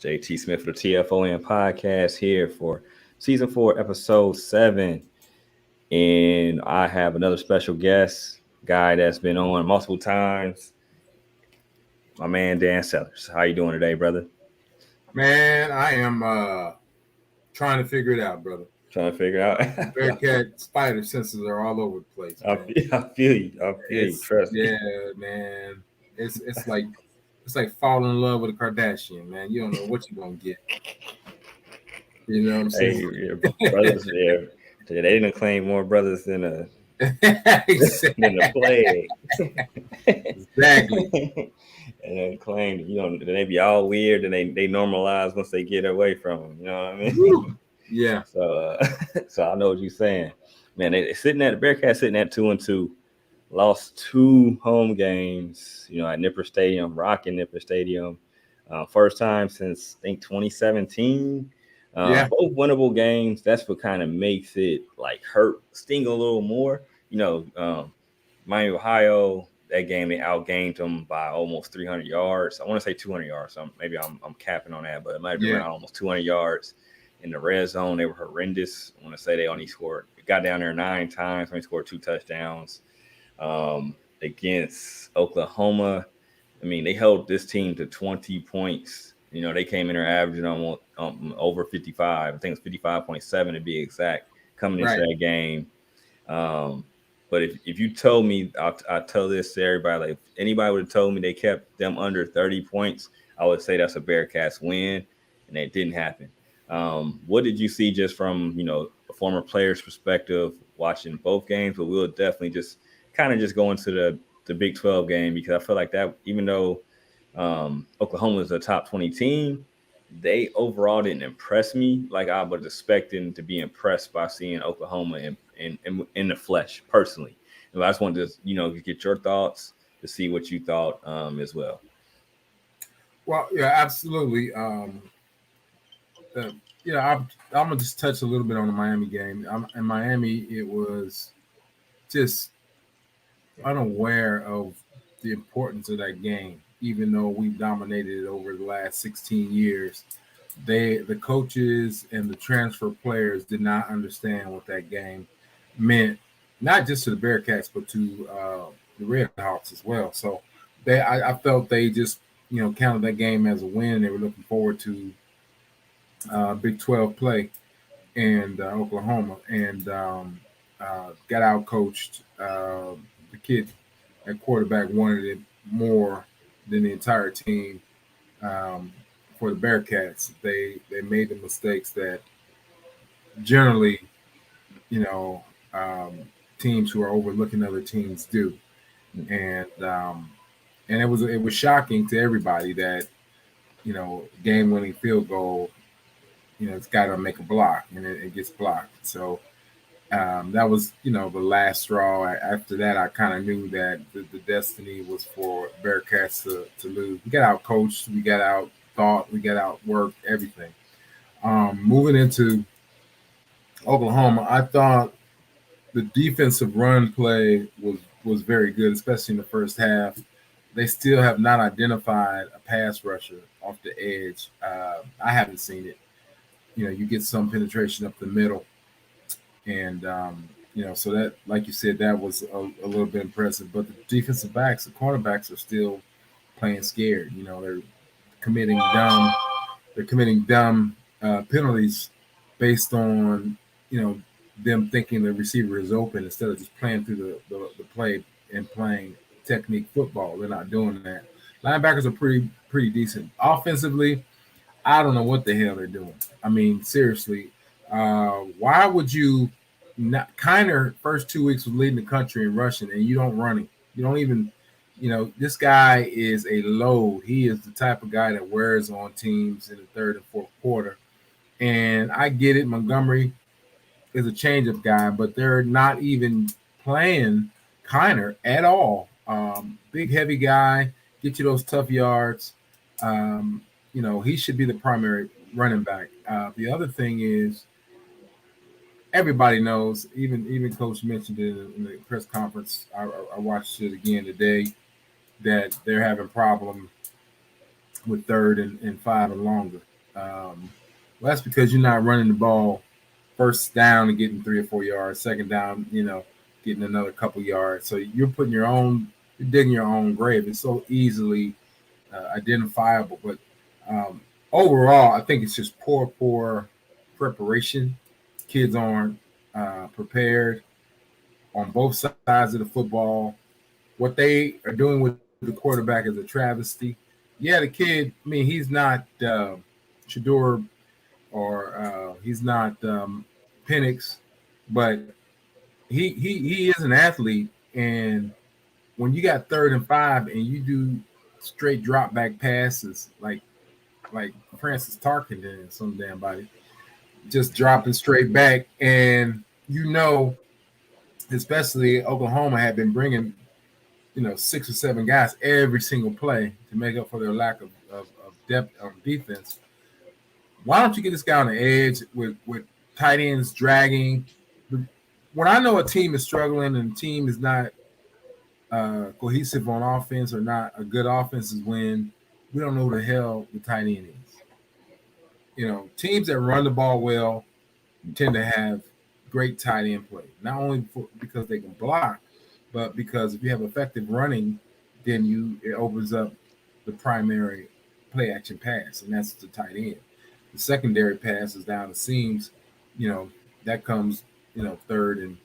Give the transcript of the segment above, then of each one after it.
JT Smith for the TFON Podcast here for Season 4, Episode 7. And I have another special guest, guy that's been on multiple times, my man Dan Sellers. How you doing today, brother? Man, I am trying to figure it out, brother. Trying to figure it out. Bearcat spider senses are all over the place, man. I feel you. Trust me. Man. It's like falling in love with a Kardashian, man. You don't know what you're gonna get. You know what I'm Hey, saying? brothers, they didn't claim more brothers than a plague. Exactly. And then claim, they be all weird and they normalize once they get away from them. You know what I mean? Yeah. So, so I know what you're saying, man. They Bearcats sitting at 2-2, lost 2 home games. At Nipper Stadium, rocking Nipper Stadium, first time since I think 2017. Both winnable games. That's what kind of makes it sting a little more. Miami, Ohio. That game, they outgained them by almost 300 yards. I want to say 200 yards. So maybe I'm capping on that, but it might have been around almost 200 yards. In the red zone, they were horrendous. I want to say they only got down there 9 times, only scored 2 touchdowns. Against Oklahoma, I mean, they held this team to 20 points. They came in there averaging almost over 55. I think it's 55.7 to be exact, coming into that game. But if you told me, I'll tell this to everybody, like if anybody would have told me they kept them under 30 points, I would say that's a Bearcats win, and it didn't happen. What did you see just from, a former player's perspective watching both games? But we'll definitely just go into the Big 12 game, because I feel like that, even though Oklahoma is a top 20 team, they overall didn't impress me like I was expecting to be impressed by seeing Oklahoma in the flesh personally. And I just wanted to, get your thoughts to see what you thought as well. Well, yeah, absolutely. I'm gonna just touch a little bit on the Miami game. In Miami, it was just unaware of the importance of that game, even though we've dominated it over the last 16 years. The coaches and the transfer players did not understand what that game meant, not just to the Bearcats, but to the Redhawks as well. So I felt they just counted that game as a win. They were looking forward to Big 12 play and Oklahoma, and got out coached. The kid at quarterback wanted it more than the entire team. For the Bearcats, they made the mistakes that generally, teams who are overlooking other teams do, and it was shocking to everybody that game-winning field goal, it's got to make a block, and it gets blocked. So that was, the last straw. After that, I kind of knew that the destiny was for Bearcats to lose. We got out coached, we got out thought, we got out worked, everything. Moving into Oklahoma, I thought the defensive run play was very good, especially in the first half. They still have not identified a pass rusher off the edge. I haven't seen it. You get some penetration up the middle. And, so that, like you said, that was a little bit impressive. But the defensive backs, the cornerbacks are still playing scared. They're committing dumb penalties based on, them thinking the receiver is open instead of just playing through the play and playing technique football. They're not doing that. Linebackers are pretty decent. Offensively, I don't know what the hell they're doing. I mean, seriously, why would you not? Kiner first 2 weeks was leading the country in rushing, and you don't run him. You don't even, this guy is a load. He is the type of guy that wears on teams in the third and fourth quarter. And I get it. Montgomery is a change-up guy, but they're not even playing Kiner at all. Big, heavy guy, get you those tough yards. He should be the primary running back. The other thing is, everybody knows, even Coach mentioned it in the press conference. I watched it again today, that they're having problem with third and 5 and longer. Well, that's because you're not running the ball first down and getting 3 or 4 yards, second down, getting another couple yards. So you're digging your own grave. It's so easily identifiable. But overall, I think it's just poor preparation. Kids aren't prepared on both sides of the football. What they are doing with the quarterback is a travesty. Yeah, the kid, I mean, he's not Shador or he's not Penix, but he is an athlete. And when you got 3rd and 5 and you do straight drop back passes like Francis Tarkenton and some damn body, just dropping straight back, and especially Oklahoma had been bringing 6 or 7 guys every single play to make up for their lack of depth on defense. Why don't you get this guy on the edge with tight ends dragging? When I know a team is struggling and the team is not cohesive on offense or not a good offense is when we don't know who the hell the tight end is. Teams that run the ball well tend to have great tight end play, not only because they can block, but because if you have effective running, then it opens up the primary play action pass, and that's the tight end. The secondary pass is down the seams, that comes, 3rd and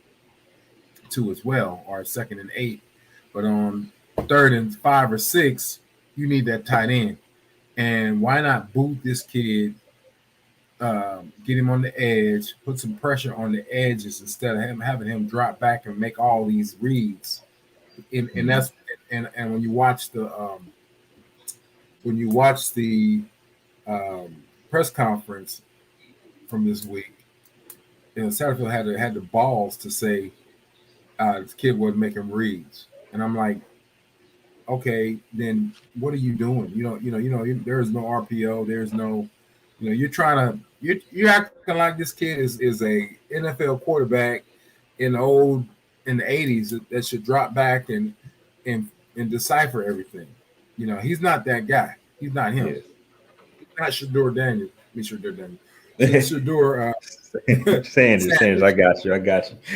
2 as well, or 2nd and 8. But on 3rd and 5 or 6, you need that tight end. And why not boot this kid, get him on the edge, put some pressure on the edges instead of having him drop back and make all these reads. And that's when you watch the press conference from this week, Satterfield had the balls to say this kid wasn't making reads, and I'm like, okay, then what are you doing? There is no RPO. There's no, you're acting like this kid is a NFL quarterback in the 80s that should drop back and decipher everything. He's not that guy. He's not him. Yes. He's not Shador Daniels. Shador Sanders. I got you.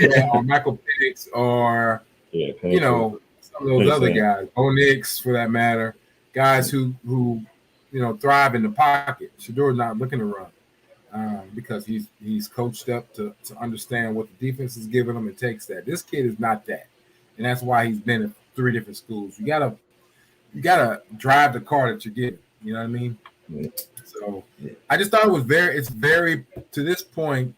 Yeah, or Michael Penix, or Penix, some of those other guys, Bo Nix for that matter, guys who thrive in the pocket. Shador's not looking to run because he's coached up to understand what the defense is giving him and takes that. This kid is not that, and that's why he's been at 3 different schools. You gotta drive the car that you're getting. You know what I mean? Yeah. So I just thought it's very to this point,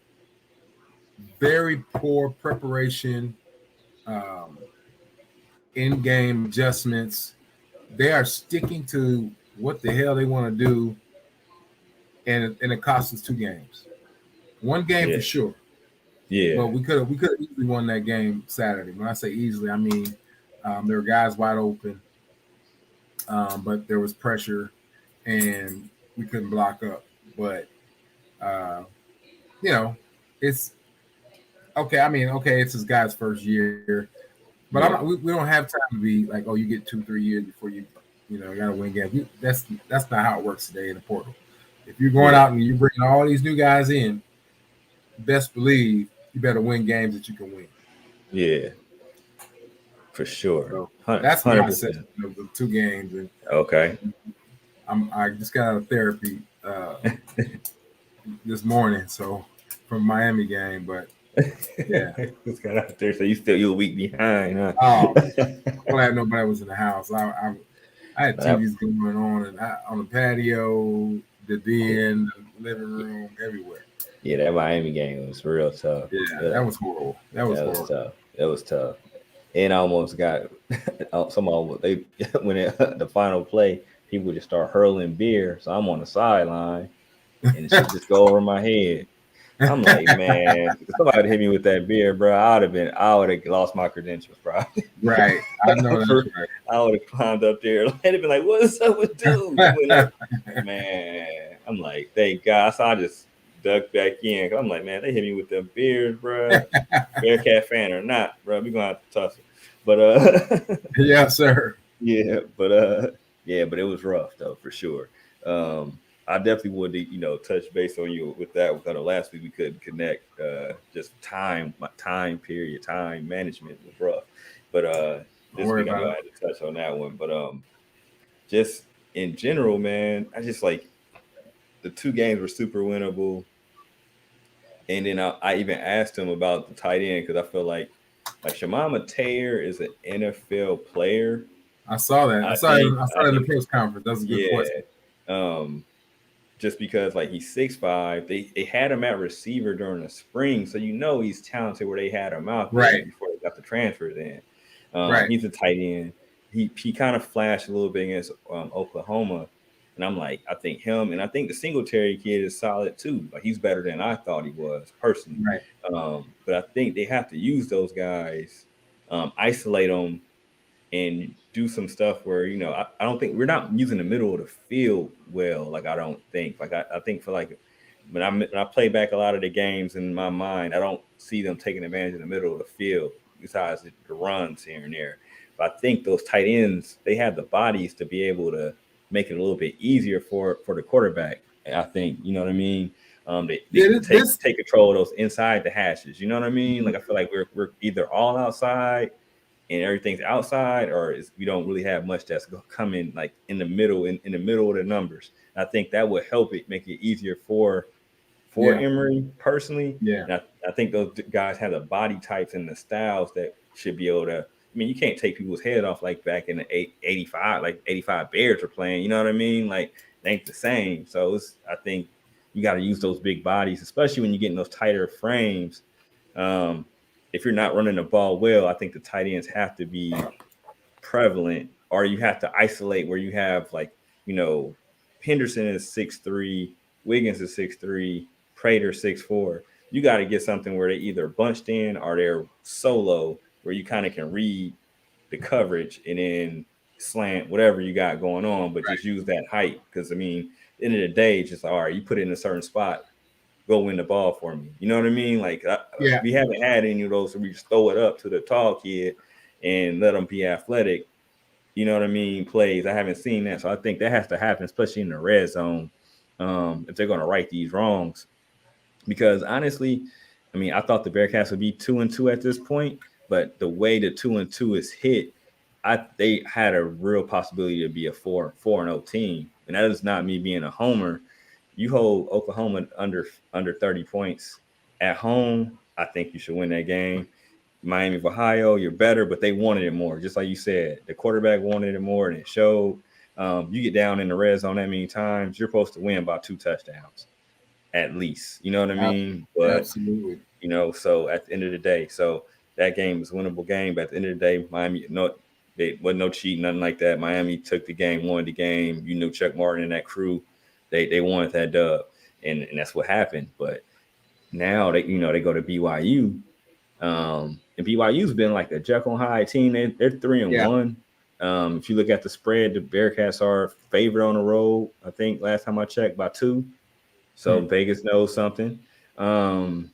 very poor preparation, in-game adjustments. They are sticking to what the hell they want to do, and it cost us 2 games. 1 game for sure. Yeah. But we could have easily won that game Saturday. When I say easily, I mean there were guys wide open, but there was pressure, and we couldn't block up. But it's okay. I mean, it's this guy's first year, but we don't have time to be like, oh, you get 2-3 years before you got to win games. That's not how it works today in the portal. If you're going out and you're bringing all these new guys in, best believe you better win games that you can win. Yeah, for sure. So that's my assessment of the 2 games. And okay, I just got out of therapy this morning, so from Miami game, but yeah, just got out there. So you're a week behind, huh? Oh, I'm glad nobody was in the house. I had TVs going on and on the patio, the den, the living room, everywhere. Yeah, that Miami game was real tough. Yeah, that was horrible. That was tough. That was tough. And I almost got when the final play, people just start hurling beer. So I'm on the sideline, and it should just go over my head. I'm like, man, if somebody hit me with that beer, bro, I would have lost my credentials, probably. Right. I know that's right. I would have climbed up there and been like, what's up with dude? Man, I'm like, thank God. So I just ducked back in. I'm like, man, they hit me with them beers, bro. Bearcat fan or not, bro, we're going to have to tussle. But yes, sir. Yeah, but it was rough though, for sure. I definitely would, touch base on you with that. Because last week we couldn't connect. Just time period, time management was rough. But Don't this worry week I about know I it. had to touch on that one. But just in general, man, I just like the two games were super winnable. And then I even asked him about the tight end because I feel like Shamama Taylor is an NFL player. I saw that. I think I saw I it in the think press conference. That's a good yeah. question. Just because like he's 6'5", they had him at receiver during the spring, so he's talented where they had him out there Right. before they got the transfers in. Right. He's a tight end. He kind of flashed a little bit against Oklahoma, and I'm like, I think him and I think the Singletary kid is solid too. Like he's better than I thought he was personally. Right. But I think they have to use those guys, isolate them, and do some stuff where I don't think we're not using the middle of the field well. Like I don't think like I think for like when I play back a lot of the games in my mind, I don't see them taking advantage of the middle of the field besides the runs here and there. But I think those tight ends, they have the bodies to be able to make it a little bit easier for the quarterback. I think you know what I mean. They Yeah. can This. take control of those inside the hashes. You know what I mean? Like I feel like we're either all outside and everything's outside, or we don't really have much that's coming like in the middle, in the middle of the numbers. And I think that would help it make it easier for Yeah. Emory personally. Yeah. And I think those guys have the body types and the styles that should be able to. I mean, you can't take people's head off like back in the 85, like 85 Bears were playing. You know what I mean? Like it ain't the same. So I think you got to use those big bodies, especially when you get in those tighter frames. Um, if you're not running the ball well, I think the tight ends have to be prevalent, or you have to isolate where you have like, Henderson is 6'3", Wiggins is 6'3", Prater 6'4". You got to get something where they either bunched in or they're solo, where you kind of can read the coverage and then slant whatever you got going on, but just use that height. Because I mean, at the end of the day, it's just all right. You put it in a certain spot, go win the ball for me. You know what I mean? Like Yeah. we haven't had any of those, so we just throw it up to the tall kid and let them be athletic. You know what I mean? Plays. I haven't seen that, so I think that has to happen, especially in the red zone, if they're going to right these wrongs. Because honestly, I mean, I thought the Bearcats would be 2-2 at this point, but the way the 2-2 is hit, they had a real possibility to be a 4-0 team, and that is not me being a homer. You hold Oklahoma under 30 points at home, I think you should win that game. Miami of Ohio, you're better, but they wanted it more. Just like you said, the quarterback wanted it more, and it showed. You get down in the red zone that many times, you're supposed to win by 2 touchdowns at least. You know what I mean? But Absolutely. so at the end of the day, so that game was a winnable game. But at the end of the day, Miami, they wasn't no cheating, nothing like that. Miami took the game, won the game. You knew Chuck Martin and that crew, they wanted that dub, and that's what happened. But now they go to BYU, and BYU's been like a Jekyll High team. They're 3-1. If you look at the spread, the Bearcats are favored on the road. I think last time I checked by 2. So Vegas knows something. And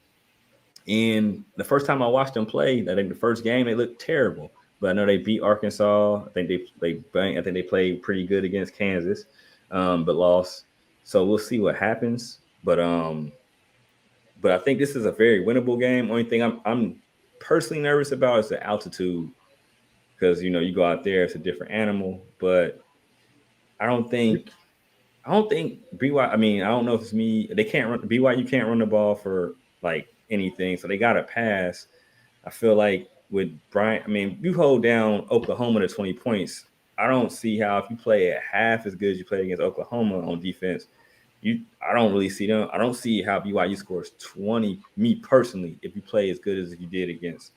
the first time I watched them play, I think the first game they looked terrible. But I know they beat Arkansas. I think they played pretty good against Kansas, but lost. So we'll see what happens. But I think this is a very winnable game. Only thing I'm personally nervous about is the altitude, because you go out there, it's a different animal. But I don't think BYU. I mean, I don't know if it's me. They can't run BYU. Can't run the ball for like anything, so they got to pass. I feel like with Bryant, I mean, you hold down Oklahoma to 20 points. I don't see how, if you play at half as good as you played against Oklahoma on defense, I don't really see them. I don't see how BYU scores 20. Me personally, if you play as good as you did against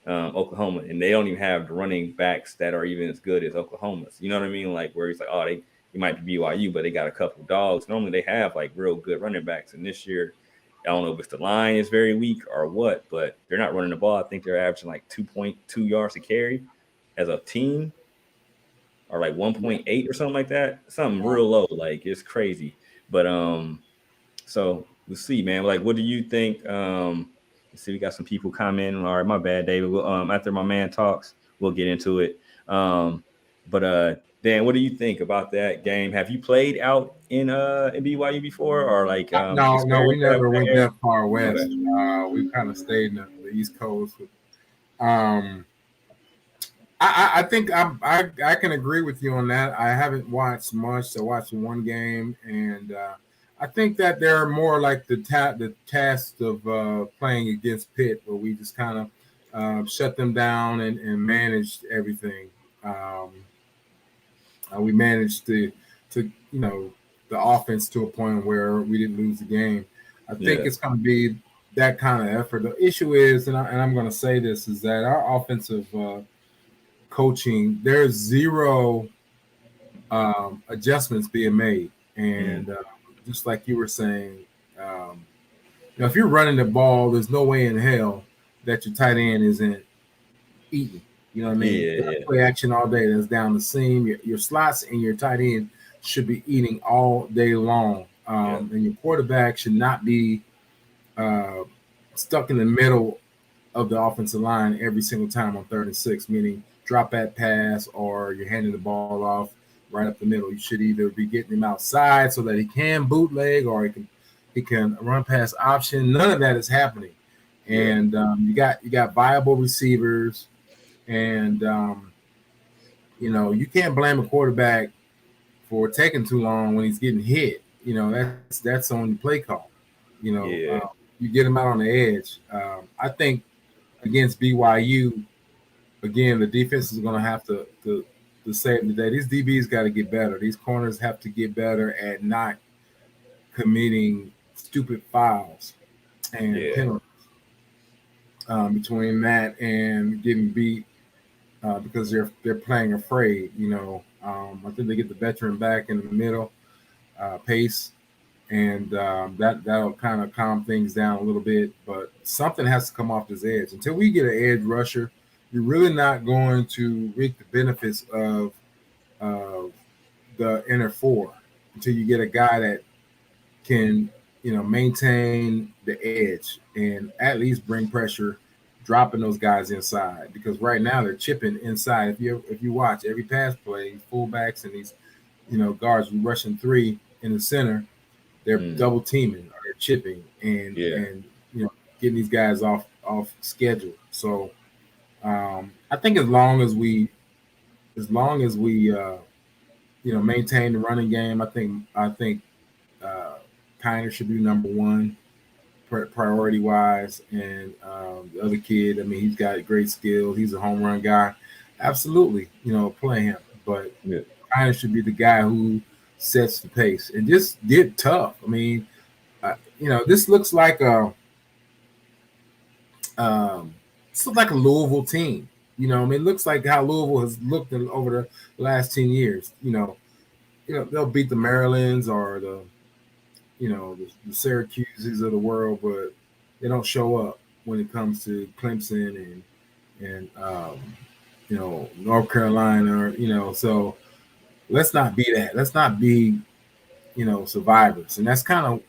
Oklahoma, and they don't even have the running backs that are even as good as Oklahoma's. You know what I mean? Like where it's like, oh, they might be BYU, but they got a couple of dogs. Normally they have like real good running backs, and this year, I don't know if it's the line is very weak or what, but they're not running the ball. I think they're averaging like 2.2 yards a carry as a team, or like 1.8 or something like that. Something real low, like it's crazy. But so we'll see, man. Like, what do you think? Let's see, we got some people commenting. All right, my bad, David. We'll, after my man talks, we'll get into it. But Dan, what do you think about that game? Have you played out in BYU before, or like No, we experienced never went that? that far west. Okay. We kind of stayed in the East Coast. Um, I think I can agree with you on that. I haven't watched much. I watched one game, and I think that they're more like the task of playing against Pitt, where we just kind of shut them down and managed everything. We managed to the offense to a point where we didn't lose the game. I think it's going to be that kind of effort. The issue is, and I'm going to say this, is that our offensive coaching, there's zero adjustments being made. And just like you were saying, if you're running the ball, there's no way in hell that your tight end isn't eating. You know what I mean? Play action all day. That's down the seam. Your slots and your tight end should be eating all day long. And your quarterback should not be stuck in the middle of the offensive line every single time on 3rd and 6, meaning drop that pass or you're handing the ball off right up the middle. You should either be getting him outside so that he can bootleg or he can run past option. None of that is happening. And you got viable receivers, and you can't blame a quarterback for taking too long when he's getting hit. That's on the play call. You get him out on the edge. I think against BYU, again, the defense is going to have to save the day. These DBs got to get better. These corners have to get better at not committing stupid fouls and penalties. Between that and getting beat because they're playing afraid, I think they get the veteran back in the middle pace, and that'll kind of calm things down a little bit. But something has to come off this edge. Until we get an edge rusher, you're really not going to reap the benefits of the inner four until you get a guy that can maintain the edge and at least bring pressure, dropping those guys inside, because right now they're chipping inside. If you watch every pass play, fullbacks and these guards rushing 3 in the center, they're double teaming or they're chipping and getting these guys off schedule. So I think as long as we maintain the running game, I think Kiner should be number one priority wise, and the other kid, I mean, he's got great skills. He's a home run guy. Absolutely, play him. But Kiner should be the guy who sets the pace and just get tough. I mean, this looks like a Louisville team. It looks like how Louisville has looked over the last 10 years. They'll beat the Marylands or the Syracuses of the world, but they don't show up when it comes to Clemson and North Carolina. So let's not be that. Let's not be survivors, and that's kind of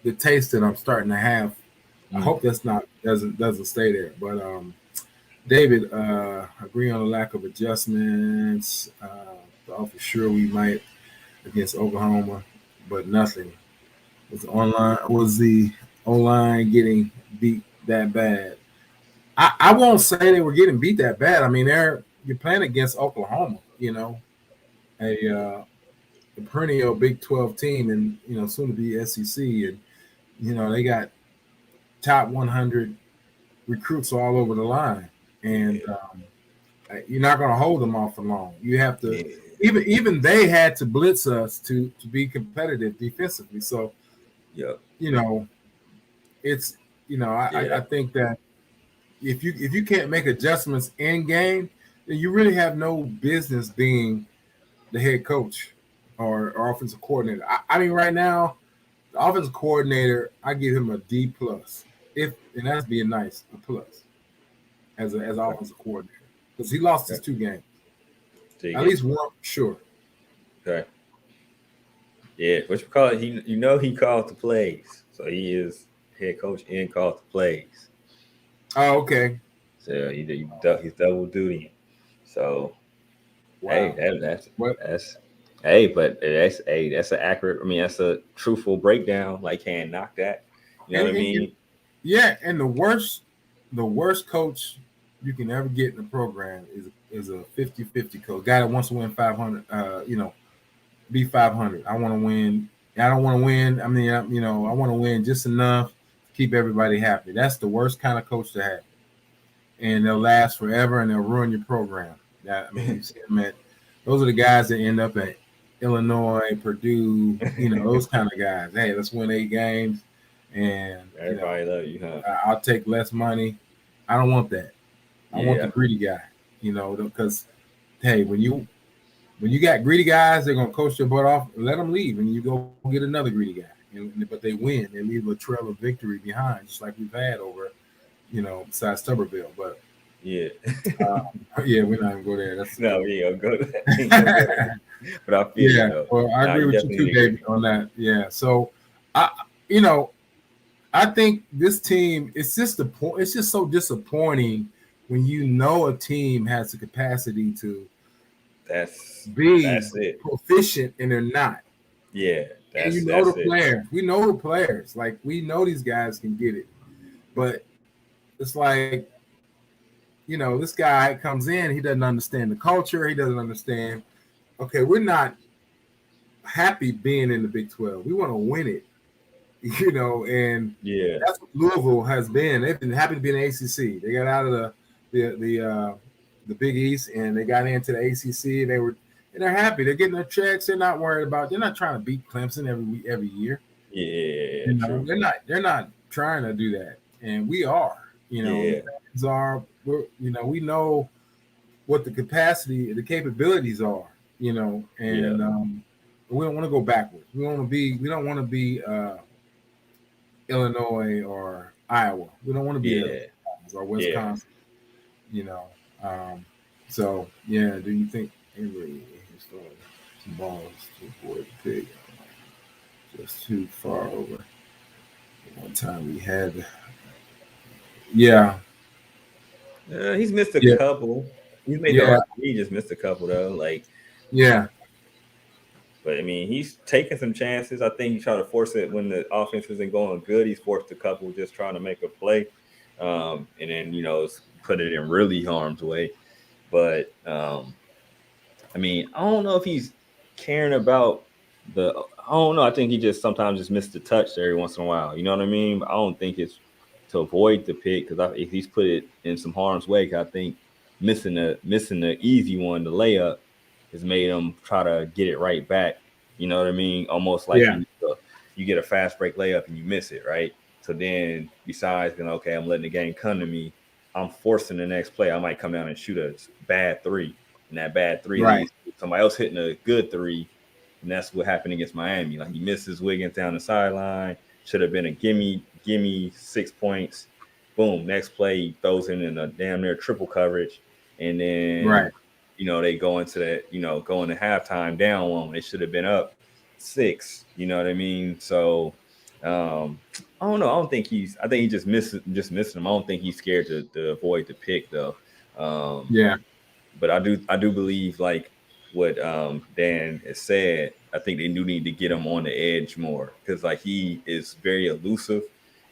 the taste that I'm starting to have. I hope that's doesn't stay there. But David, agree on the lack of adjustments. Thought for sure we might against Oklahoma, but nothing. Was the O-line getting beat that bad? I won't say they were getting beat that bad. I mean, you're playing against Oklahoma, a perennial Big 12 team, and soon to be SEC, and they got top 100 recruits all over the line, and you're not going to hold them off for long. You have to. Even they had to blitz us to be competitive defensively. So. It's I think that if you can't make adjustments in game, then you really have no business being the head coach or offensive coordinator. I mean, right now, the offensive coordinator, I give him a D+. And that's being nice, a plus as an offensive coordinator, because he lost his 2 games. At least one, sure. Okay. Yeah, what you call it? He called the plays, so he is head coach and called the plays. Oh, okay. So he's double duty. So Hey, Wow. that's What? that's hey, but that's an accurate. I mean, that's a truthful breakdown. Like, can't knock that. You know what I And mean? yeah, and the worst coach you can ever get in the program is a 50-50 coach. Guy that wants to win 500. Be 500. I want to win. I don't want to win. I mean, I want to win just enough to keep everybody happy. That's the worst kind of coach to have, and they'll last forever and they'll ruin your program. I mean, you see them at. Those are the guys that end up at Illinois, Purdue. Those kind of guys. Hey, let's win 8 games, and Everybody love you, huh? I'll take less money. I don't want that. I want the Yeah, greedy guy. Because hey, when you got greedy guys, they're gonna coach your butt off. Let them leave, and you go get another greedy guy. But they win. They leave a trail of victory behind, just like we've had over, besides Tuberville. But yeah. yeah, we're not gonna go there. That's No, we ain't gonna go to that. We ain't gonna go there. But I feel you yeah. though. Well, I Nah, agree you with you definitely too, need to get. David, on that. Yeah. So, I, you know, I think this team. It's just the point. It's just so disappointing when a team has the capacity to be That's it. proficient and they're not. Yeah, And that's the it. players. We know the players. Like we know these guys can get it. But it's like, this guy comes in, he doesn't understand the culture, he doesn't understand, okay, we're not happy being in the Big 12. We want to win it. And Yeah, that's what Louisville has been. They've been happy to be in the ACC. They got out of the Big East and they got into the ACC. And they're happy. They're getting their checks. They're not worried about. They're not trying to beat Clemson every year. yeah, true. They're not trying to do that, and we are. The Yeah, fans are. We know what the capacity, the capabilities are. yeah, And we don't want to go backwards. We want to be. We don't want to be Illinois or Iowa. We don't want to be those yeah, or yeah. Wisconsin. You know. So yeah. Do you think Emory is throwing some balls to avoid the pig? Just too far over. One time we had, yeah, He's missed a yeah, couple. He's made the yeah, right. He just missed a couple though. Like, yeah, but I mean, he's taking some chances. I think he tried to force it when the offense isn't going good. He's forced a couple just trying to make a play, and then put it in really harm's way. But I mean, I don't know if he's caring about the. I don't know. I think he just sometimes just missed the touch every once in a while. You know what I mean? But I don't think it's to avoid the pick because if he's put it in some harm's way, 'cause I think missing the easy one, the layup, has made him try to get it right back. You know what I mean? Almost like yeah, you get a fast break layup and you miss it, right? So then, besides, okay, I'm letting the game come to me. I'm forcing the next play. I might come down and shoot a bad three, and that bad three right, leads to somebody else hitting a good three, and that's what happened against Miami. Like he misses Wiggins down the sideline. Should have been a gimme 6 points. Boom, next play he throws in a damn near triple coverage, and then right. they go into that, go into halftime down one. They should have been up 6. You know what I mean? So I don't know. I don't think I think he just missing him. I don't think he's scared to avoid the pick though. Um, Yeah, but I do believe like what Dan has said. I think they do need to get him on the edge more because like he is very elusive.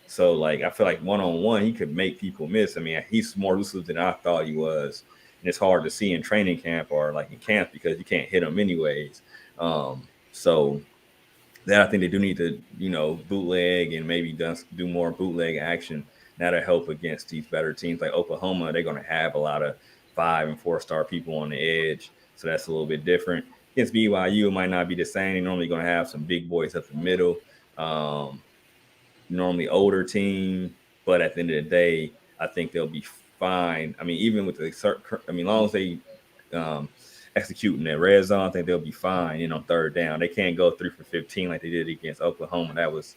So like I feel like 1-on-1 he could make people miss. I mean he's more elusive than I thought he was, and it's hard to see in training camp or like in camp because you can't hit him anyways. So that I think they do need to, bootleg and maybe do more bootleg action. That'll help against these better teams like Oklahoma. They're going to have a lot of 5 and 4-star people on the edge, so that's a little bit different. Against BYU, it might not be the same. They're normally going to have some big boys up the middle, normally older team, but at the end of the day, I think they'll be fine. I mean, even with as long as they um, executing that red zone, I think they'll be fine. On third down, they can't go 3 for 15 like they did against Oklahoma. That was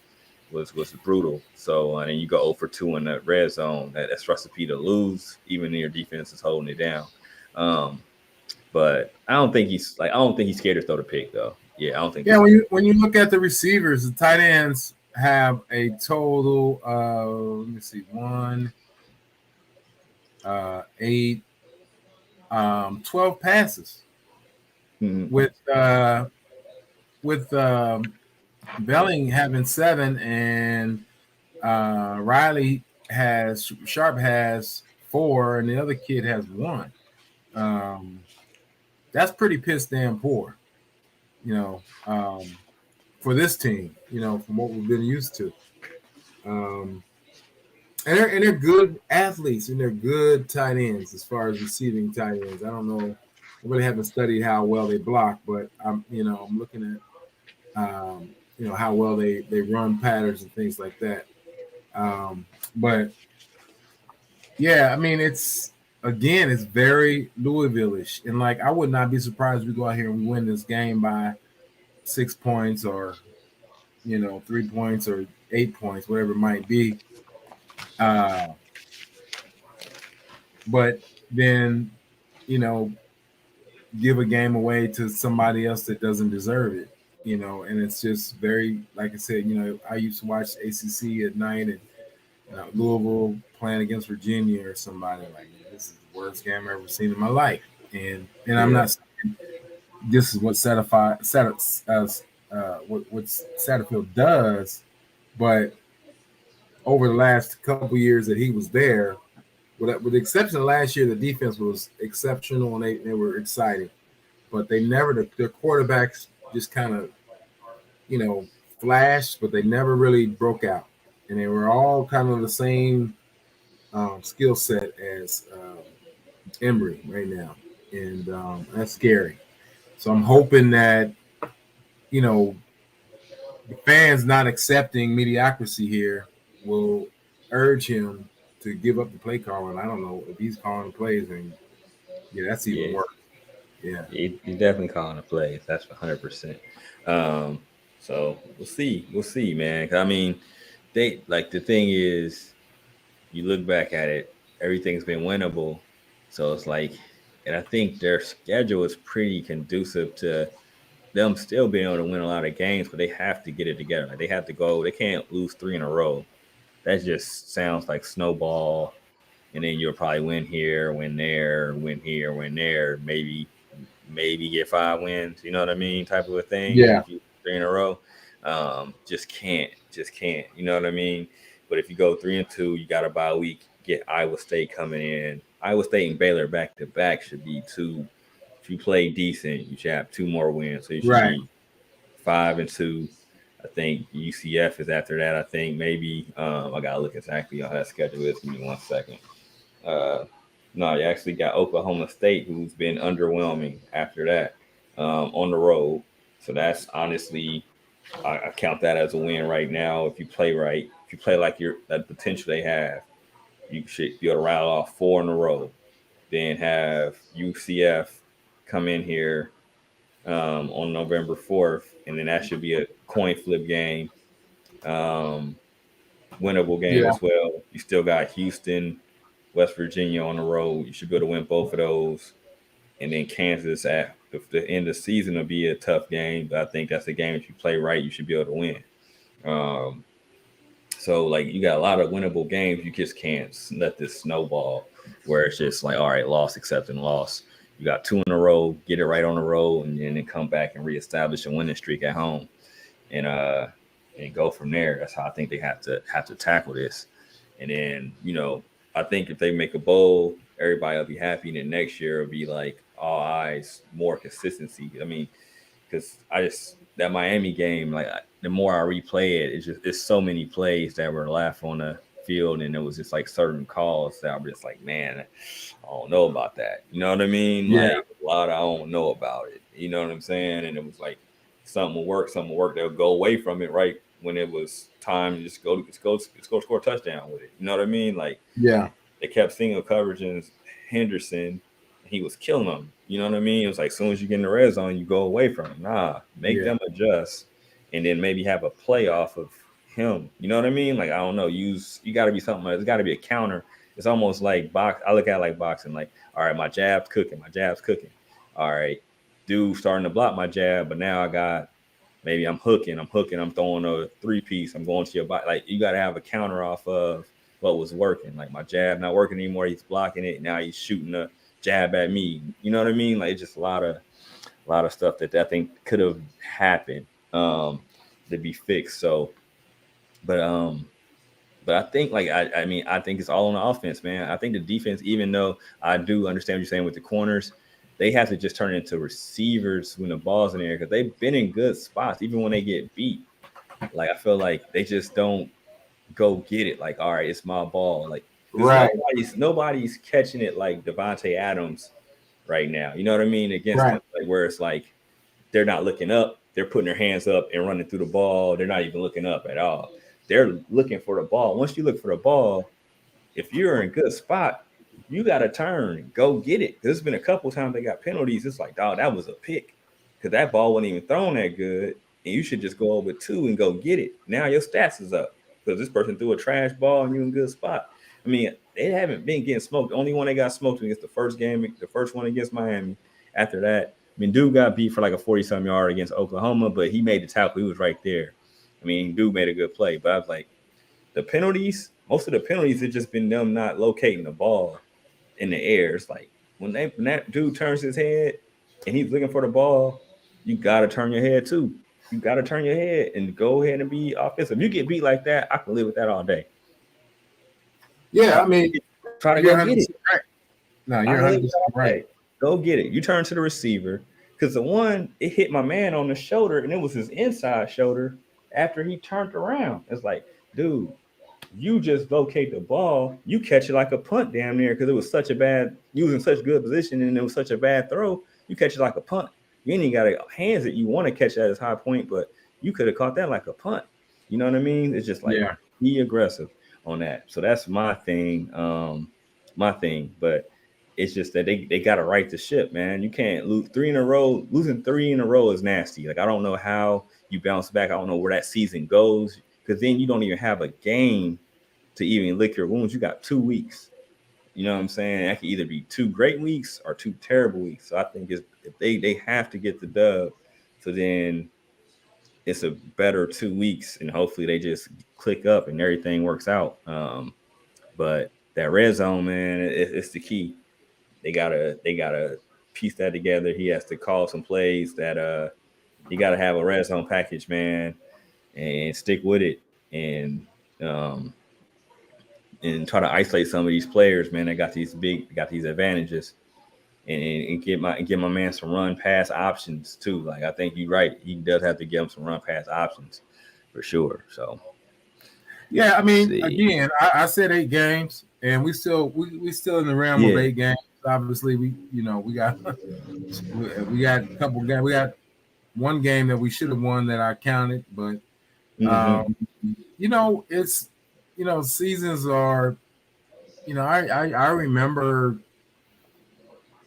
brutal. So and then you go 0 for 2 in the red zone. That's recipe to lose, even if your defense is holding it down. But I don't think he's scared to throw the pick though. Yeah, I don't think yeah. he's When scared. you look at the receivers, the tight ends have a total of, let me see, 8, 12 passes. with with Belling having 7 and Riley has Sharp has 4 and the other kid has 1. Um, that's pretty piss damn poor, you know, for this team, from what we've been used to. Um, and they're good athletes and they're good tight ends as far as receiving tight ends. I don't know. I really haven't studied how well they block, but I'm looking at how well they run patterns and things like that. But yeah, I mean it's very Louisville-ish, and like I would not be surprised if we go out here and we win this game by 6 points or 3 points or 8 points, whatever it might be. Uh, but then give a game away to somebody else that doesn't deserve it, and it's just very, like I said, I used to watch ACC at night and Louisville playing against Virginia or somebody, like, this is the worst game I've ever seen in my life. And I'm not saying this is what what Satterfield does, but over the last couple years that he was there, with the exception of last year, the defense was exceptional and they were exciting. But they never, their quarterbacks just kind of, flashed, but they never really broke out. And they were all kind of the same skill set as Emory right now. And that's scary. So I'm hoping that, the fans not accepting mediocrity here will urge him to give up the play calling. I don't know if he's calling the plays, and that's even worse. Yeah, he's definitely calling the plays. That's 100%. So we'll see, man. I mean, they like the thing is, you look back at it, everything's been winnable. So it's like, and I think their schedule is pretty conducive to them still being able to win a lot of games, but they have to get it together. Like they have to go. They can't lose 3 in a row. That just sounds like snowball. And then you'll probably win here, win there, win here, win there. Maybe get 5 wins. You know what I mean? Type of a thing. Yeah. If you 3 in a row, just can't. You know what I mean? But if you go 3-2, you got a bye week. Get Iowa State coming in. Iowa State and Baylor back to back should be 2. If you play decent, you should have 2 more wins. So you should be 5-2. I think UCF is after that. I think maybe I gotta look exactly how that schedule is. Give me 1 second. No, you actually got Oklahoma State, who's been underwhelming after that on the road. So that's honestly, I count that as a win right now. If you play right, if you play like that potential they have, you should be able to rattle off 4 in a row. Then have UCF come in here on November 4th, and then that should be a coin flip game, winnable game as well. You still got Houston, West Virginia on the road. You should be able to win both of those. And then Kansas at the end of the season will be a tough game, but I think that's a game if you play right, you should be able to win. So like you got a lot of winnable games. You just can't let this snowball where it's just like, all right, loss, accepting loss. You got 2 in a row, get it right on the road, and then come back and reestablish a winning streak at home, and go from there. That's how I think they have to tackle this. And then I think if they make a bowl, everybody will be happy. And then next year it'll be like all eyes, more consistency. I mean, because that Miami game, like the more I replay it, it's so many plays that were left on the field, and it was just like certain calls that I'm just like, man, I don't know about that. You know what I mean? Yeah. Like a lot I don't know about it. You know what I'm saying? And it was like something will work. They'll go away from it right when it was time to just go score a touchdown with it. You know what I mean? Like they kept single coverage in Henderson. He was killing them. You know what I mean? It was like as soon as you get in the red zone, you go away from him. Nah, make them adjust, and then maybe have a play off of him. You know what I mean? Like I don't know. You got to be something. There's got to be a counter. It's almost like box. I look at it like boxing. Like, all right, my jab's cooking. All right, dude, starting to block my jab, but now I got maybe I'm hooking. I'm throwing a 3-piece. I'm going to your body. Like you got to have a counter off of what was working. Like my jab not working anymore. He's blocking it. Now he's shooting a jab at me. You know what I mean? Like it's just a lot of a lot of stuff that I think could have happened to be fixed. So, but I think like I mean I think it's all on the offense, man. I think the defense, even though I do understand what you're saying with the corners, they have to just turn into receivers when the ball's in there because they've been in good spots even when they get beat. Like I feel like they just don't go get it. Like, all right, it's my ball. Like, because Right. nobody's catching it like Devontae Adams right now. You know what I mean? Against Right. them, like where it's like they're not looking up, they're putting their hands up and running through the ball. They're not even looking up at all. They're looking for the ball. Once you look for the ball, if you're in a good spot, you got to turn and go get it. There's been a couple times they got penalties. It's like, dog, that was a pick because that ball wasn't even thrown that good, and you should just go over two and go get it. Now your stats is up because this person threw a trash ball and you're in a good spot. I mean, they haven't been getting smoked. The only one they got smoked against the first game, the first one against Miami. After that, I mean, dude got beat for like a 40-some yard against Oklahoma, but he made the tackle. He was right there. I mean, dude made a good play, but I was like, the penalties, most of the penalties have just been them not locating the ball in the air. It's like when that dude turns his head and he's looking for the ball, you gotta turn your head too. You gotta turn your head and go ahead and be offensive. If you get beat like that, I can live with that all day. Yeah, I mean, Try to you're go 100% get it. right. No, you're 100% right. Go get it. You turn to the receiver because the one it hit my man on the shoulder and it was his inside shoulder after he turned around. It's like, dude, you just locate the ball, you catch it like a punt damn near because it was such a bad, you was in such good position and it was such a bad throw. You catch it like a punt. You ain't even got hands that you want to catch at his high point, but you could have caught that like a punt. You know what I mean? It's just like be aggressive on that. So that's my thing. My thing. But it's just that they got to right the ship, man. You can't lose three in a row. Losing three in a row is nasty. Like I don't know how you bounce back. I don't know where that season goes because then you don't even have a game to even lick your wounds. You got 2 weeks. You know what I'm saying? That could either be 2 great weeks or 2 terrible weeks. So I think if they have to get the dub, so then it's a better 2 weeks, and hopefully they just click up and everything works out. But that red zone, man, it's the key. They gotta piece that together. He has to call some plays that he gotta have a red zone package, man, and stick with it. Um, and try to isolate some of these players, man. That got these advantages, and get my man some run pass options too. Like I think you're right. He does have to give him some run pass options for sure. So yeah, I mean, again, I said 8 games, and we still in the realm of 8 games. Obviously, we got a couple games. We got one game that we should have won that I counted, but it's seasons are, I remember,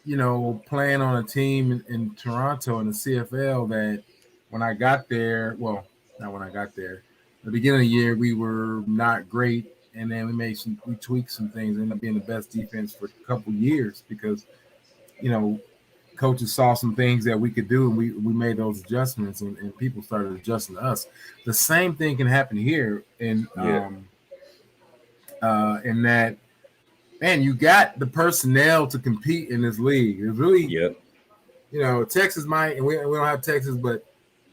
playing on a team in Toronto in the CFL that when I got there, well, not when I got there, the beginning of the year we were not great, and then we tweaked some things, ended up being the best defense for a couple years because coaches saw some things that we could do, and we made those adjustments, and people started adjusting to us. The same thing can happen here in that, man, you got the personnel to compete in this league. It's really, Texas might, and we don't have Texas, but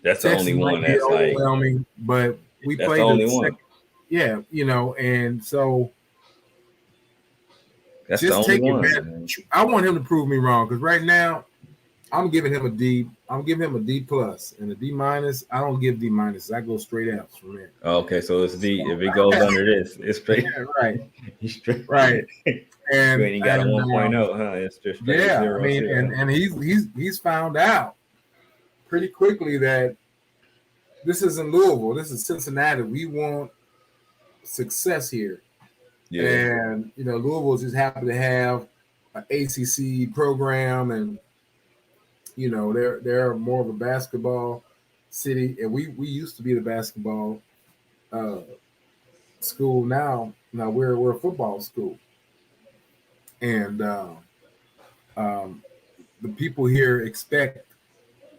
that's Texas the only one be that's overwhelming. Like, but we that's played the only one. And so that's just the only take advantage. I want him to prove me wrong because right now I'm giving him a D. I'm giving him a D plus and a D minus. I don't give D minus. I go straight F's from there. Okay, so it's D. If it goes under this, it's straight. Yeah, right. He's straight. Right. And you ain't got a 1.0, huh? It's just straight 0. I mean, and he's found out pretty quickly that this isn't Louisville. This is Cincinnati. We want success here. Yeah. And Louisville just happy to have an ACC program, and they're more of a basketball city, and we used to be the basketball school. Now we're a football school, and the people here expect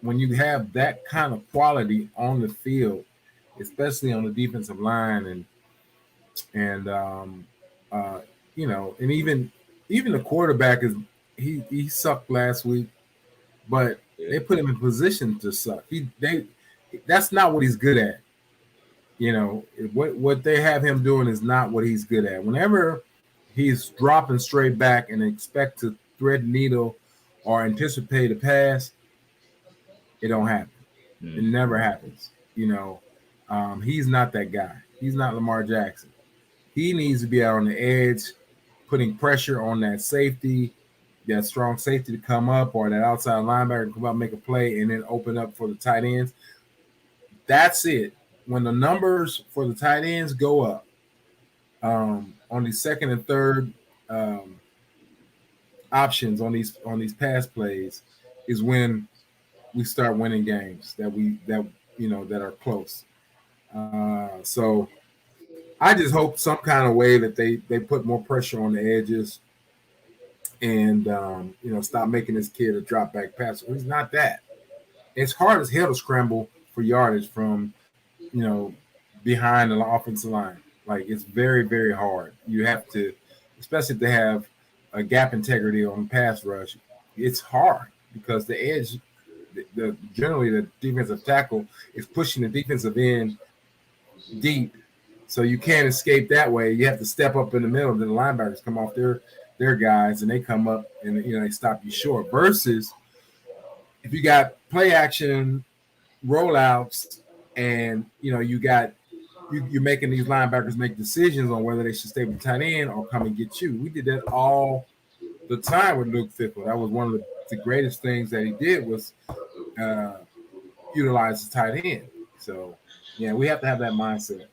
when you have that kind of quality on the field, especially on the defensive line, and and even the quarterback he sucked last week. but they put him in position to suck. That's not what he's good at. What they have him doing is not what he's good at. Whenever he's dropping straight back and expect to thread the needle or anticipate a pass, it don't happen. It never happens. He's not that guy. He's not Lamar Jackson. He needs to be out on the edge, putting pressure on that safety, that strong safety to come up, or that outside linebacker to come up, make a play, and then open up for the tight ends. That's it. When the numbers for the tight ends go up on the second and third options on these pass plays, is when we start winning games that are close. So I just hope some kind of way that they put more pressure on the edges and stop making this kid a drop back passer. He's not that. It's hard as hell to scramble for yardage from behind the offensive line. Like, it's very, very hard. You have to, especially if they have a gap integrity on pass rush. It's hard because the edge, generally the defensive tackle is pushing the defensive end deep, so you can't escape that way. You have to step up in the middle. Then the linebackers come off their guys and they come up and they stop you short. Versus if you got play action rollouts and you're making these linebackers make decisions on whether they should stay with the tight end or come and get you. We did that all the time with Luke Fickell. That was one of the greatest things that he did was utilize the tight end. So, yeah, we have to have that mindset.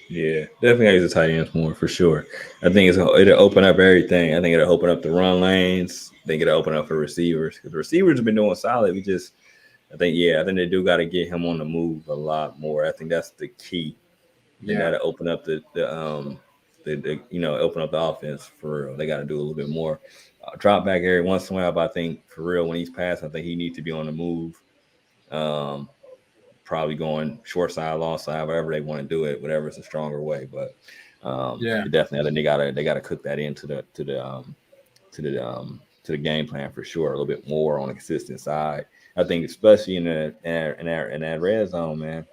Yeah, definitely use the tight ends more for sure. I think it'll open up everything. I think it'll open up the run lanes. I think it'll open up for receivers because the receivers have been doing solid. I think they do got to get him on the move a lot more. I think that's the key. They got to open up the open up the offense for real. They got to do a little bit more. Drop back every once in a while, but I think for real when he's passing, I think he needs to be on the move. Probably going short side, long side, whatever they want to do it, whatever is a stronger way. But definitely, I think they gotta cook that into the game plan for sure. A little bit more on the consistent side. I think especially in that red zone, man.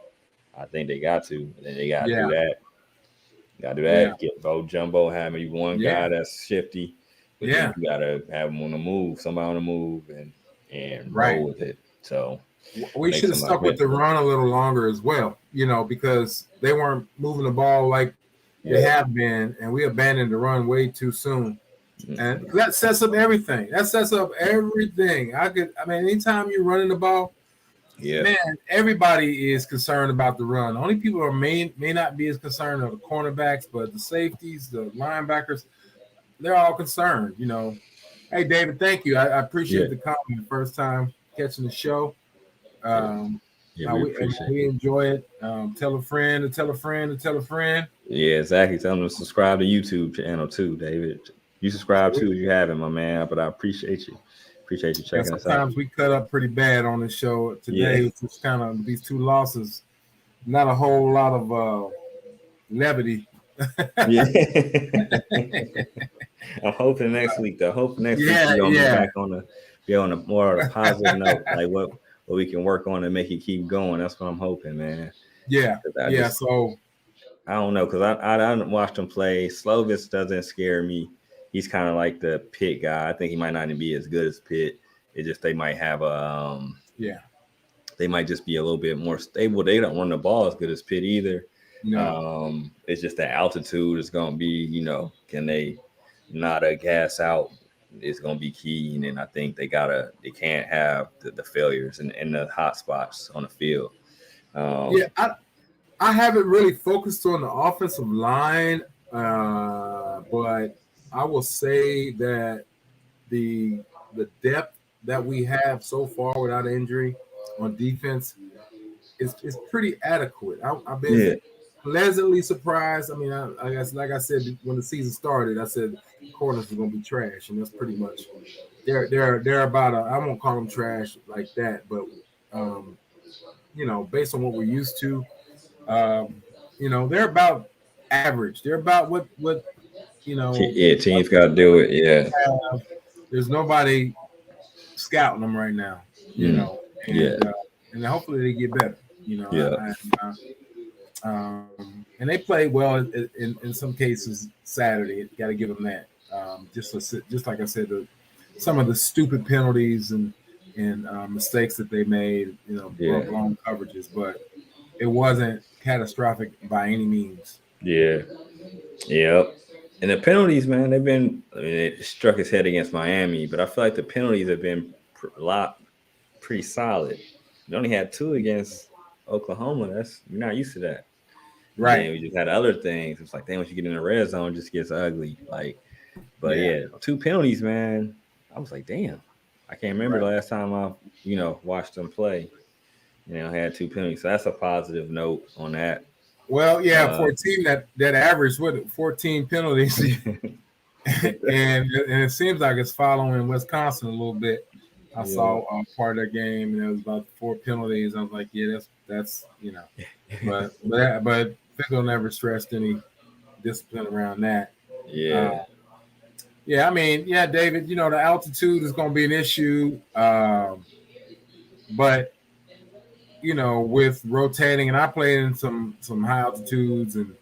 I think they got to. They got to do that. Got to do that. Yeah. Get Bo Jumbo, have maybe one guy that's shifty. But then you got to have him on the move, somebody on the move, and roll with it. So we should have stuck with the run a little longer as well, because they weren't moving the ball like they have been, and we abandoned the run way too soon. And that sets up everything. Anytime you're running the ball, man, everybody is concerned about the run. The only people who may not be as concerned are the cornerbacks, but the safeties, the linebackers, they're all concerned. Hey, David, thank you. I appreciate the comment. First time catching the show. We enjoy it. Tell a friend to tell a friend to tell a friend. Yeah, exactly. Tell them to subscribe to YouTube channel too, David. You subscribe too if you haven't, my man. But I appreciate you. Appreciate you checking us out. Sometimes we cut up pretty bad on the show today. It's just kind of these two losses. Not a whole lot of levity. Yeah. I'm hoping next week though. Week we're gonna be back on a more of a positive note, like what we can work on and make it keep going. That's what I'm hoping, man. So I don't know because I didn't watch them play. Slovis doesn't scare me. He's kind of like the Pitt guy. I think he might not even be as good as Pitt. It's just they might have they might just be a little bit more stable. They don't run the ball as good as Pitt either. No. It's just the altitude is going to be, can they not a gas out? It's going to be key. And then I think they can't have the failures and the hot spots on the field. I haven't really focused on the offensive line, but I will say that the depth that we have so far without injury on defense is pretty adequate. I've been pleasantly surprised. I mean, I guess, like I said, when the season started, I said the corners are going to be trash, and that's pretty much they're about I won't call them trash like that, but based on what we're used to, they're about average. They're about what teams got to do it. Yeah, there's nobody scouting them right now. And hopefully they get better. And they played well in some cases Saturday. Got to give them that. Just like I said, some of the stupid penalties and mistakes that they made, blown coverages, but it wasn't catastrophic by any means. Yeah. Yep. And the penalties, man, they've been. I mean, it struck its head against Miami, but I feel like the penalties have been pretty solid. We only had 2 against Oklahoma. We're not used to that. Right. And we just had other things. It's like, once you get in the red zone, it just gets ugly. But 2 penalties, man. I was like, damn. I can't remember the last time I, watched them play. Had 2 penalties. So that's a positive note on that. Well, for a team that averaged 14 penalties, and it seems like it's following Wisconsin a little bit. I saw part of the game, and it was about 4 penalties. I was like, that's but Fickle never stressed any discipline around that. Yeah. I mean, David, the altitude is going to be an issue, but with rotating, and I played in some high altitudes, and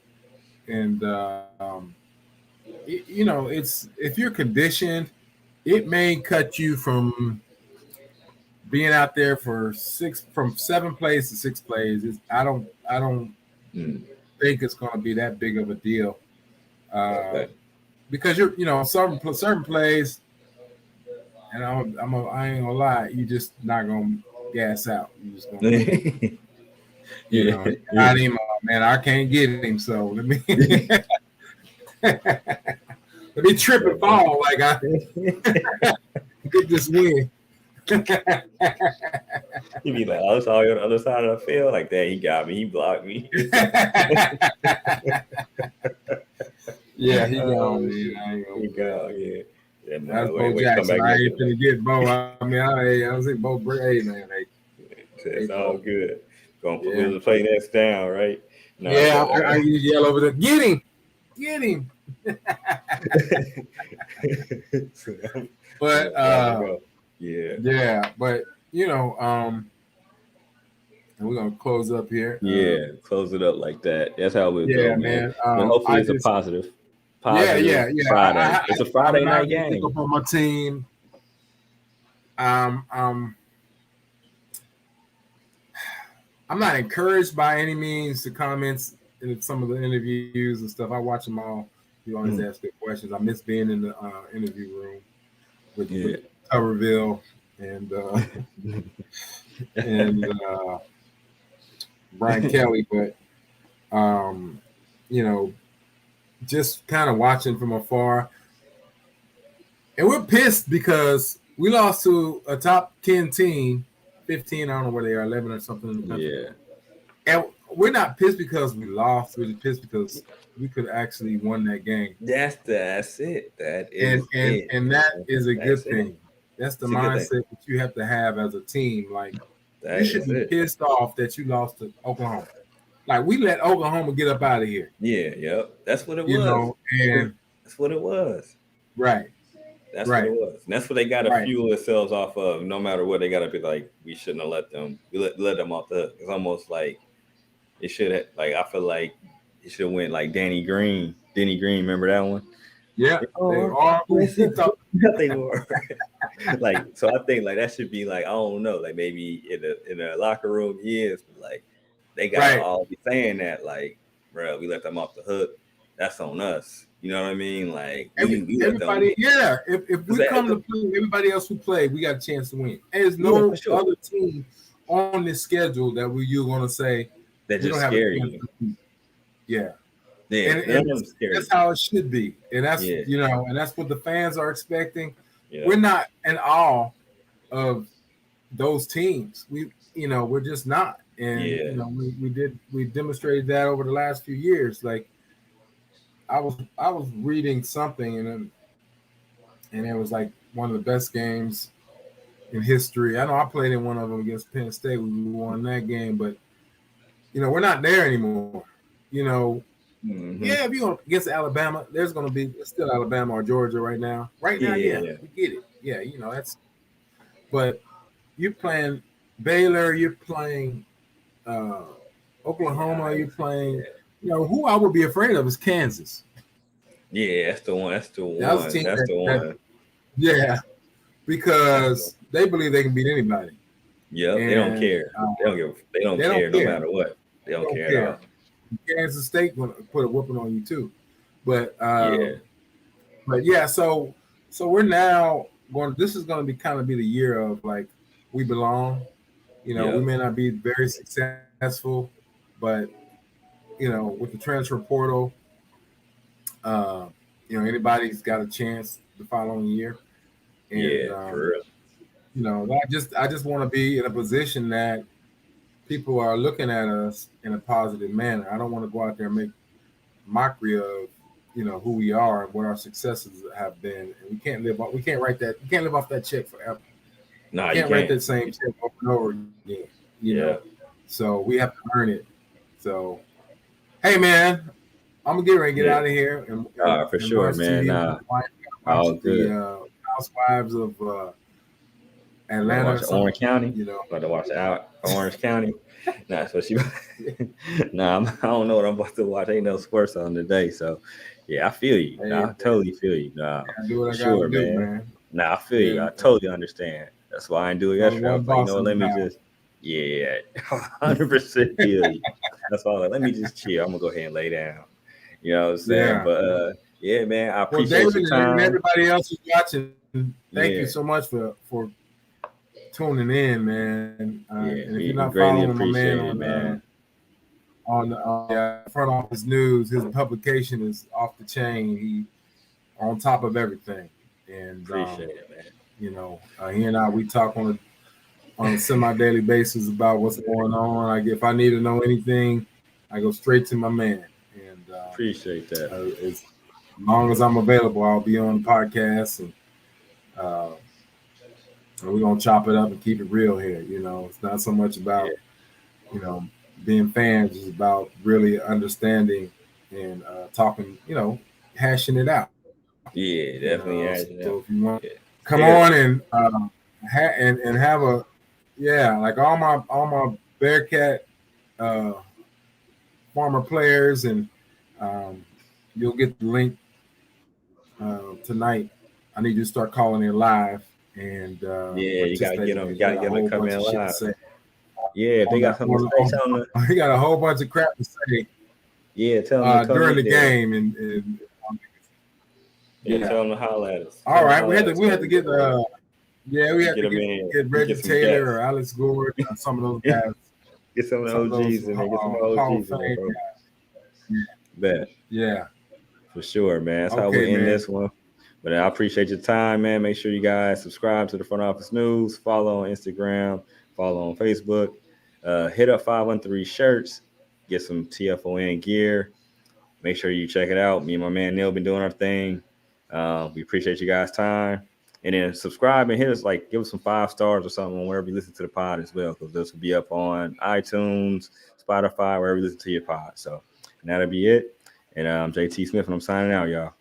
it's, if you're conditioned, it may cut you from being out there from 7 plays to 6 plays. I don't think it's going to be that big of a deal, because you're certain plays, and I ain't gonna lie, you just not gonna gas out. You just gonna, got him, man. I can't get him, so let me trip and fall like I get this win. He'd be like, I was on the other side of the field, like that. He got me. He blocked me. Yeah, he gone. He gone. Yeah. That's Bo Jackson. I ain't finna get Bo. I mean, I was in Bo. Hey, man. It's all good. Gonna put the play next down, right? No, I yell over there. Get him. But but and we're gonna close up here. Close it up like that. That's how we'll go, man. But hopefully it's a positive. Yeah. Friday. It's a Friday night game. Up on my team. I'm not encouraged by any means the comments in some of the interviews and stuff. I watch them all. You always ask good questions. I miss being in the interview room with Tuberville and Brian Kelly, but just kind of watching from afar. And we're pissed because we lost to a top 10 team, 15, I don't know where they are, 11 or something in the country. Yeah. And we're not pissed because we lost. We're just pissed because we could actually won that game. That's it. That is and that is a good thing. That's the mindset that you have to have as a team. Like, you should be pissed off that you lost to Oklahoma. Like, we let Oklahoma get up out of here. Yeah, yep. That's what it was. And that's what it was. Right. That's what it was. And that's what they got to fuel themselves off of. No matter what, they got to be like, we shouldn't have let them. We let them off the hook. It's almost like it should have. Like, I feel like it should have went like Denny Green. Remember that one? Yeah. They were. Like, so I think like that should be like, I don't know, like maybe in the locker room but like they got to all be saying that, like, bro, we let them off the hook. That's on us. You know what I mean? Like, everybody, if we come to play, everybody else who played, we got a chance to win. There's no other team on this schedule that you're going to say that just scare you. Yeah. And that's how it should be. And that's, and that's what the fans are expecting. Yeah. We're not in awe of those teams. We're just not. And, we demonstrated that over the last few years. Like, I was reading something and it was like one of the best games in history. I know I played in one of them against Penn State. We won that game, but we're not there anymore. Mm-hmm. Yeah, if you're going against Alabama, there's going to be still Alabama or Georgia right now. We get it. Yeah, But you're playing Baylor, you're playing Oklahoma, you're playing. Who I would be afraid of is Kansas. Yeah, that's the one. That's the That's a one. team That's the one. yeah, because they believe they can beat anybody. Yep, they don't And care. They don't care no matter what. They don't care at all. Kansas State will put a whooping on you too. But Yeah. But yeah, so we're now going. This is going to be the year of like we belong. We may not be very successful, but with the transfer portal, uh, anybody's got a chance the following year. And for real. I just want to be in a position that people are looking at us in a positive manner. I don't want to go out there and make mockery of who we are and what our successes have been. And we can't live off that check forever. No, you can't write that same check over and over again. You know, so we have to earn it. So, hey man, I'm gonna get ready to get out of here and for sure, man. Watch the Housewives of Atlanta. Watch Orange County. About to watch Orange County. That's what she. I don't know what I'm about to watch. Ain't no sports on today, so yeah, I feel you. Hey, I totally feel you. Nah, do what I gotta do, man. Nah, I feel you. I totally understand. That's why I didn't do it yesterday. I was like, let me just, 100% feel you. That's all. Let me just chill. I'm gonna go ahead and lay down. You know what I'm saying? Yeah. But man, I appreciate David your time. And everybody else who's watching, thank you so much for tuning in, man. And if you're not following my man on the front office news, his publication is off the chain. He on top of everything, and appreciate it, man. He and I, we talk on a semi-daily basis about what's going on. If I need to know anything, I go straight to my man. And appreciate that. As long as I'm available, I'll be on the podcast, and we're gonna chop it up and keep it real here. It's not so much about being fans; it's about really understanding and talking. Hashing it out. Yeah, definitely. So if you want, come on and have a like all my Bearcat former players, and you'll get the link tonight. I need you to start calling in live, and you gotta get them. You gotta get them to come in live. Yeah, they got something to say. He got a whole bunch of crap to say. Yeah, tell them during the game, and tell them to holler at us. All right, we had to get we have to get Reggie Taylor or Alex Gord, some of those guys. Get some of the OGs in there. Get some OGs in there, bro. Bet. Yeah. For sure, man. That's how we end this one. But I appreciate your time, man. Make sure you guys subscribe to the Front Office News. Follow on Instagram. Follow on Facebook. Hit up 513 Shirts. Get some TFON gear. Make sure you check it out. Me and my man Neil been doing our thing. We appreciate you guys' time. And then subscribe and hit us, give us some 5 stars or something on wherever you listen to the pod as well, because this will be up on iTunes, Spotify, wherever you listen to your pod. So, and that'll be it. And I'm JT Smith, and I'm signing out, y'all.